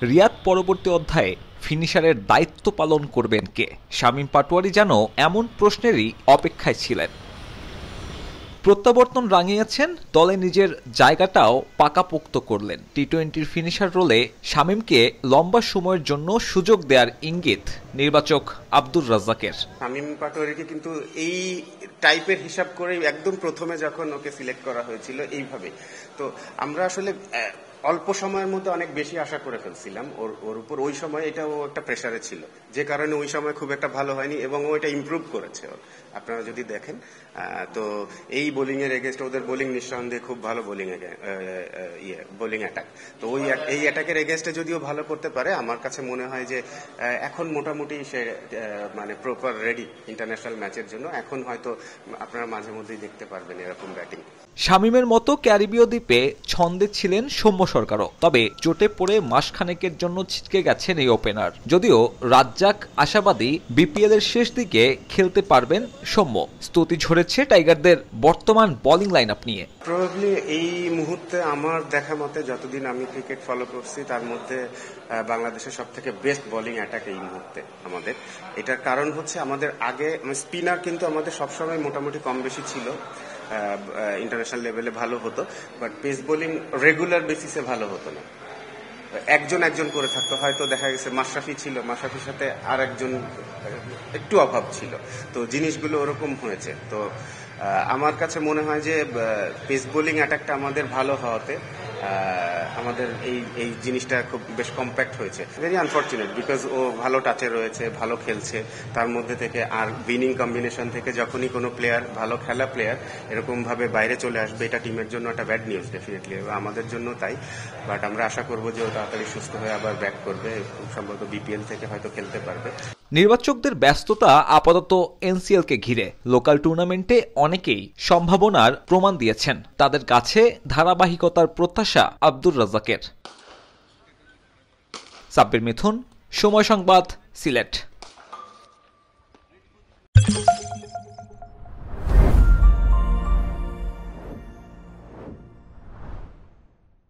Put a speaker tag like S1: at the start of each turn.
S1: রিয়াদ পরবর্তী অধ্যায়ে ফিনিশারের দায়িত্ব পালন করবেন কে? শামীম পাটোয়ারি যেন এমন প্রশ্নেরই অপেক্ষায় ছিলেন। প্রত্যাবর্তন রাঙিয়েছেন, দলে নিজের জায়গাটাও পাকাপোক্ত করলেন। টি-20 ফিনিশার রোলে শামীমকে লম্বা সময়ের জন্য সুযোগ দেওয়ার ইঙ্গিত নির্বাচক আব্দুর রাজ্জাকের।
S2: শামীম পাটোয়ারিকে কিন্তু এই টাইপের হিসাব করে একদম প্রথমে যখন ওকে সিলেক্ট করা হয়েছিল এইভাবে, তো আমরা আসলে অল্প সময়ের মধ্যে অনেক বেশি আশা করে ফেলছিলাম ওর উপর। ওই সময় এটাও একটা প্রেসারে ছিল, যে কারণে ওই সময় খুব একটা ভালো হয়নি এবং ও এটা ইমপ্রুভ করেছে। আপনারা যদি দেখেন তো এই বোলিং এর এগেইনস্ট ওদের বোলিং নিঃসন্দেহে খুব ভালো বোলিং অ্যাটাক। তো এই অ্যাটাকের এগেইনস্টে যদিও ভালো করতে পারে, আমার কাছে মনে হয় যে এখন মোটামুটি সে মানে প্রপার রেডি ইন্টারন্যাশনাল ম্যাচের জন্য। এখন হয়তো আপনারা মাঝে মধ্যেই দেখতে পারবেন এরকম ব্যাটিং।
S1: শামীমের মতো ক্যারিবীয় দ্বীপে ছন্দে ছিলেন সৌম্য সরকারও, তবে চোটে পড়ে মাসখানেকের জন্য ছিটকে গেছেন এই ওপেনার। যদিও রাজ্জাক আশাবাদী বিপিএল এর শেষ দিকে খেলতে পারবেন সৌম্য। স্তুতি ঝরেছে টাইগারদের বর্তমান বোলিং লাইন আপ নিয়ে।
S2: প্রবাবলি এই মুহূর্তে আমার দেখা মতে, যতদিন আমি ক্রিকেট ফলো করছি তার মধ্যে বাংলাদেশের সব থেকে বেস্ট বোলিং অ্যাটাক এই মুহূর্তে আমাদের। এটার কারণ হচ্ছে আমাদের আগে স্পিনার কিন্তু আমাদের সবসময় মোটামুটি কম বেশি ছিল, ইন্টারন্যাশনাল লেভেলে ভালো হতো, বাট পেস বোলিং রেগুলার বেসিসে ভালো হতো না। একজন করে থাকতো। হয়তো দেখা গেছে মাশরাফি ছিল, মাশরাফির সাথে আর একজন একটু অভাব ছিল, তো জিনিসগুলো ওরকম হয়েছে। তো আমার কাছে মনে হয় যে পেস বোলিং অ্যাটাকটা আমাদের ভালো হওয়াতে আমাদের এই জিনিসটা খুব বেশ কম্প্যাক্ট হয়েছে। ভেরি আনফর্চুনেট, বিকজ ও ভালো টাচে রয়েছে, ভালো খেলছে, তার মধ্যে থেকে আর উইনিং কম্বিনেশন থেকে যখনই কোনো প্লেয়ার, ভালো খেলা প্লেয়ার এরকম ভাবে বাইরে চলে আসবে, এটা টিমের জন্য একটা ব্যাড নিউজ ডেফিনেটলি, আমাদের জন্য তাই। বাট আমরা আশা করবো যে ও তাড়াতাড়ি সুস্থ হয়ে আবার ব্যাক করবে, খুব সম্ভবত বিপিএল থেকে হয়তো খেলতে পারবে।
S1: নির্বাচকদের ব্যস্ততা আপাতত এনসিএলকে ঘিরে। লোকাল টুর্নামেন্টে অনেকেই সম্ভাবনার প্রমাণ দিয়েছেন, তাদের কাছে ধারাবাহিকতার প্রত্যাশা আব্দুর রাজ্জাকের। সাব্বির মিথুন, সময় সংবাদ, সিলেট।